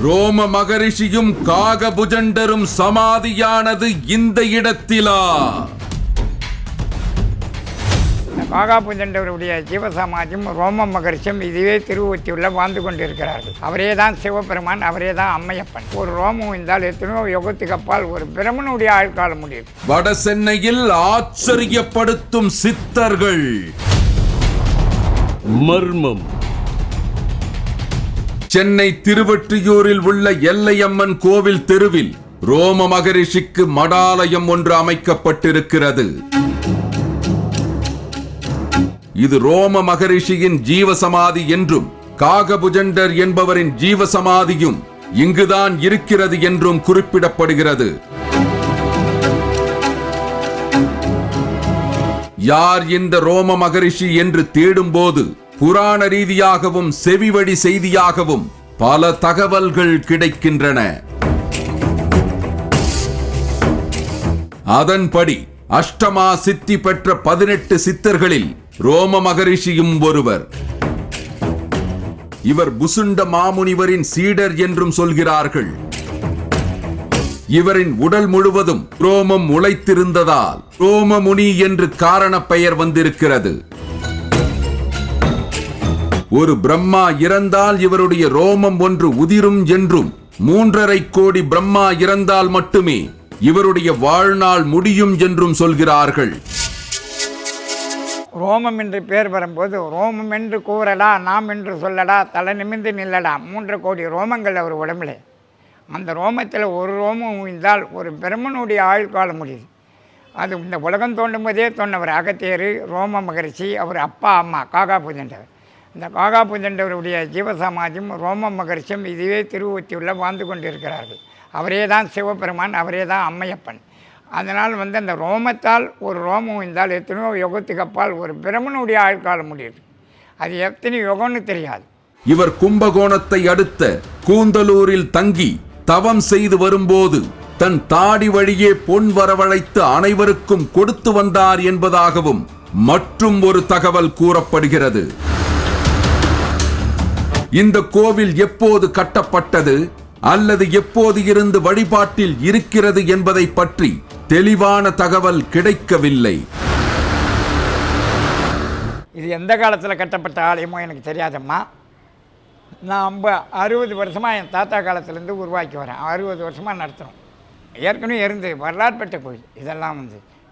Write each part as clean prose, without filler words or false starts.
ரோம மகரிஷியும் காகபுஜண்டரும் சமாதியானது இந்த இடத்திலா? காகபுஜண்டருடைய ஜீவசமாதியும் ரோம மகரிஷியும் இதுவே திருவொற்றியுள்ள வாழ்ந்து கொண்டிருக்கிறார்கள். அவரே தான் சிவபெருமான், அவரே தான் அம்மையப்பன். ஒரு ரோமம் இருந்தால் எத்தனையோ யுகத்துக்கு அப்பால் ஒரு பிரமனுடைய ஆயுள்காலம் முடியும். வட சென்னையில் ஆச்சரியப்படுத்தும் சித்தர்கள். மர்மம். சென்னை திருவொற்றியூரில் உள்ள எல்லையம்மன் கோவில் தெருவில் ரோம மகரிஷிக்கு மடாலயம் ஒன்று அமைக்கப்பட்டிருக்கிறது. இது ரோம மகரிஷியின் ஜீவசமாதி என்றும் காகபுஜண்டர் என்பவரின் ஜீவசமாதியும் இங்குதான் இருக்கிறது என்றும் குறிப்பிடப்படுகிறது. யார் இந்த ரோம மகரிஷி என்று தேடும்போது புராண ரீதியாகவும் செவிவழி செய்தியாகவும் பல தகவல்கள் கிடைக்கின்றன. அதன்படி அஷ்டமா சித்தி பெற்ற 18 சித்தர்களில் ரோம மகரிஷியும் ஒருவர். இவர் புசுண்ட மாமுனிவரின் சீடர் என்றும் சொல்கிறார்கள். இவரின் உடல் முழுவதும் ரோமம் முளைத்திருந்ததால் ரோமமுனி என்று காரண பெயர் வந்திருக்கிறது. ஒரு பிரம்மா இறந்தால் இவருடைய ரோமம் ஒன்று உதிரும் என்றும் 3.5 கோடி பிரம்மா இறந்தால் மட்டுமே இவருடைய வாழ்நாள் முடியும் என்றும் சொல்கிறார்கள். ரோமம் என்று பேர் வரும்போது ரோமம் என்று கூறடா, நாம் என்று சொல்லடா, தலை நிமிர்ந்து நில்லடா. 3 கோடி ரோமங்கள் அவர் உடம்புல. அந்த ரோமத்தில் ஒரு ரோமம் உயிர்ந்தால் ஒரு பிரம்மனுடைய ஆயுள்காலம் முடியுது. அது இந்த உலகம் தோண்டும் போதே தோன்றவர் அகத்தியர் ரோம மகரிஷி, அவர் அப்பா அம்மா காகபுஜண்டர். இந்த காகபுஜண்டருடைய ஜீவசமாதியும் ரோம மகரிஷியும் இதுவே திருவொற்றியுள்ள வாழ்ந்து கொண்டிருக்கிறார்கள். அவரே தான் சிவபெருமான், அவரே தான் அம்மையப்பன். அதனால் அந்த ரோமத்தால் ஒரு ரோமம் இருந்தால் எத்தனையோ யுகத்துக்கு அப்பால் ஒரு பிரமனுடைய ஆயுள்காலம் முடியுது. அது எத்தனை யுகம்னு தெரியாது. இவர் கும்பகோணத்தை அடுத்த கூந்தலூரில் தங்கி தவம் செய்து வரும்போது தன் தாடி வழியே பொன் வரவழைத்து அனைவருக்கும் கொடுத்து வந்தார் என்பதாகவும் மற்றும் ஒரு தகவல் கூறப்படுகிறது. இந்த கோவில் எப்போது கட்டப்பட்டது அல்லது எப்போது இருந்து வழிபாட்டில் இருக்கிறது என்பதை பற்றி தெளிவான தகவல் கிடைக்கவில்லை. இது எந்த காலத்தில் கட்டப்பட்ட ஆலயமோ எனக்கு தெரியாதம்மா. நான் 60 வருஷமாக என் தாத்தா காலத்திலேருந்து உருவாக்கி வரேன். 60 வருஷமாக நடத்துகிறோம். ஏற்கனவே இருந்து வரலாறு பெற்ற கோயில் இதெல்லாம்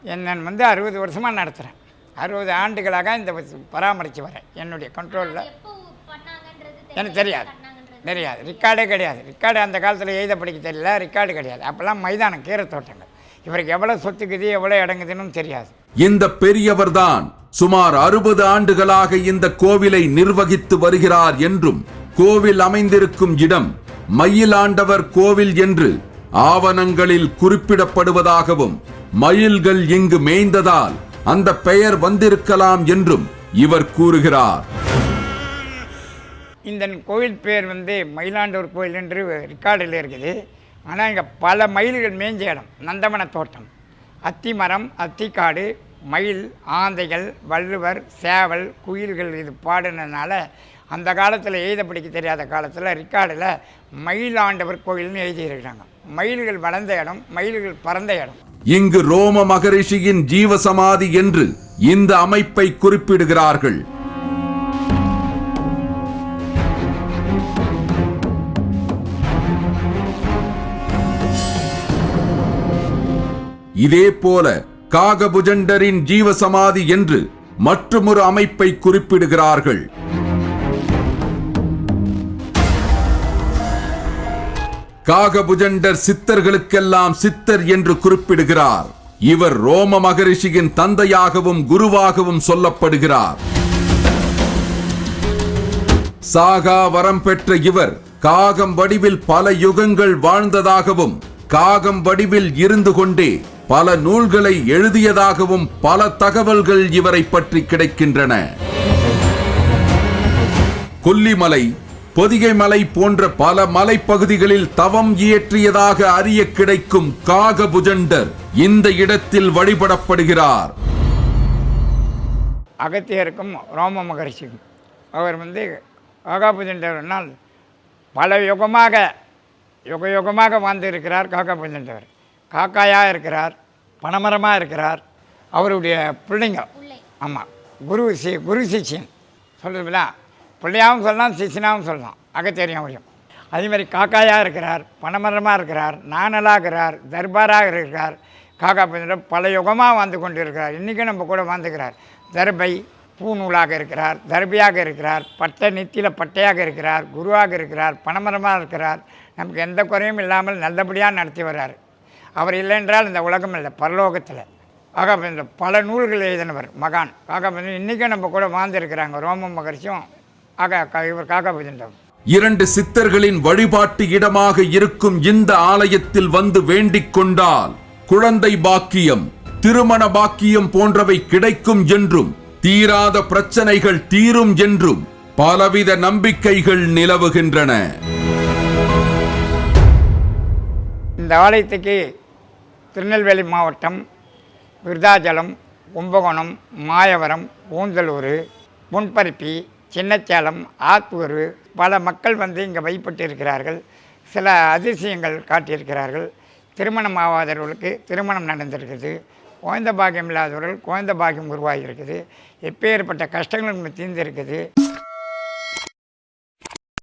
என்னை 60 வருஷமாக நடத்துகிறேன். 60 ஆண்டுகளாக இந்த பராமரித்து வரேன். என்னுடைய கண்ட்ரோலில் எனக்கு தெரியாது. ரெக்கார்டே கிடையாது. ரெக்கார்டு அந்த காலத்தில் எழுத படிக்க தெரியல, ரெக்கார்டு கிடையாது. அப்போல்லாம் மைதானம், கீரை தோட்டங்கள். இவருக்கு எவ்வளோ சொத்துக்குது, எவ்வளோ இடங்குதுன்னு தெரியாது. இந்த பெரியவர்தான் சுமார் 60 ஆண்டுகளாக இந்த கோவிலை நிர்வகித்து வருகிறார் என்றும் கோவில் அமைந்திருக்கும் இடம் மயிலாண்டவர் கோவில் என்று ஆவணங்களில் குறிப்பிடப்படுவதாகவும் மயில்கள் இங்கு மேய்ந்ததால் அந்த பெயர் வந்திருக்கலாம் என்றும் இவர் கூறுகிறார். இந்த கோவில் பேர் மயிலாண்டவர் கோயில் என்று ரெக்கார்டில் இருக்குது. ஆனால் இங்கே பல மயில்கள் மேய்ஞ்ச இடம். நந்தவன தோட்டம், அத்தி மரம், அத்திக்காடு, மயில், ஆந்தைகள், வள்ளுவர், சேவல், குயில்கள் இது பாடினதுனால அந்த காலத்தில் எழுத படிக்க தெரியாத காலத்தில் ரெக்கார்டில் மயிலாண்டவர் கோயில்னு எழுதியிருக்கிறாங்க. மயில்கள் வளர்ந்த இடம், மயில்கள் பறந்த இடம். இங்கு ரோம மகரிஷியின் ஜீவசமாதி என்று இந்த அமைப்பை குறிப்பிடுகிறார்கள். இதே போல காகபுஜண்டரின் ஜீவசமாதி என்று மற்றொரு அமைப்பை குறிப்பிடுகிறார்கள். காகபுஜண்டர் சித்தர்களுக்கெல்லாம் சித்தர் என்று குறிப்பிடுகிறார். இவர் ரோம மகரிஷியின் தந்தையாகவும் குருவாகவும் சொல்லப்படுகிறார். சாகா வரம் பெற்ற இவர் காகம் வடிவில் பல யுகங்கள் வாழ்ந்ததாகவும் காகம் வடிவில் இருந்து கொண்டே பல நூல்களை எழுதியதாகவும் பல தகவல்கள் இவரை பற்றி கிடைக்கின்றன. கொல்லிமலை, பொதிகை மலை போன்ற பல மலைப்பகுதிகளில் தவம் இயற்றியதாக அறிய கிடைக்கும் காகபுஜண்டர் இந்த இடத்தில் வழிபடப்படுகிறார். அகத்தியருக்கும் ரோம மகரிஷிக்கும் அவர் காகபுஜண்டர்னால் பல யுகமாக யுக யுகமாக வாழ்ந்து இருக்கிறார் காக்கா புஜண்டவர். காக்காயாக இருக்கிறார், பனைமரமாக இருக்கிறார். அவருடைய பிள்ளைங்க, ஆமாம், குரு சிஷ்யன் சொல்கிறதுல பிள்ளையாகவும் சொல்லலாம், சிஷ்யனாகவும் சொல்லலாம், அகத்தேரியம் முடியும். அதேமாதிரி காக்காயாக இருக்கிறார், பனைமரமாக இருக்கிறார், நாணலாக இருக்கிறார், தர்பாராக இருக்கிறார். காக்கா புஜண்டவர் பல யுகமாக வாழ்ந்து கொண்டு இருக்கிறார். இன்றைக்கும் நம்ம கூட வாழ்ந்துக்கிறார். தர்பை பூநூலாக இருக்கிறார், தர்பியாக இருக்கிறார், பட்டை நெத்தியில் பட்டையாக இருக்கிறார், குருவாக இருக்கிறார், பனைமரமாக இருக்கிறார். நமக்கு எந்த குறையும் இல்லாமல் நல்லபடியாக நடத்தி வர்றார். அவர் இல்லைன்றால் இந்த உலகம் இல்லை, பரலோகத்தில். காகாபுஜண்டவர் பல நூல்கள் எழுதினவர் மகான். காகாபுஜண்டவர் இன்றைக்கும் நம்ம கூட வாழ்ந்துருக்கிறாங்க. ரோம மகர்ஷியும் இவர் காகாபுஜண்டவர். 2 சித்தர்களின் வழிபாட்டு இடமாக இருக்கும் இந்த ஆலயத்தில் வந்து வேண்டிக் கொண்டால் குழந்தை பாக்கியம், திருமண பாக்கியம் போன்றவை கிடைக்கும் என்றும், தீராத பிரச்சனைகள் தீரும் என்றும் பலவித நம்பிக்கைகள் நிலவுகின்றன. இந்த ஆலயத்துக்கு திருநெல்வேலி மாவட்டம், விருதாச்சலம், கும்பகோணம், மாயவரம், பூந்தலூர், பொன்பருப்பி, சின்னச்சேலம், ஆத்தூர் பல மக்கள் வந்து இங்கே வழிபட்டு இருக்கிறார்கள். சில அதிசயங்கள் காட்டியிருக்கிறார்கள். திருமணம் ஆகாதவர்களுக்கு திருமணம் நடந்திருக்குது. குழந்தை பாக்கியம் இல்லாதவர்கள் குழந்தை பாக்கியம் உருவாகி இருக்குது. எப்பேற்பட்ட கஷ்டங்களும் தீர்ந்து இருக்குது.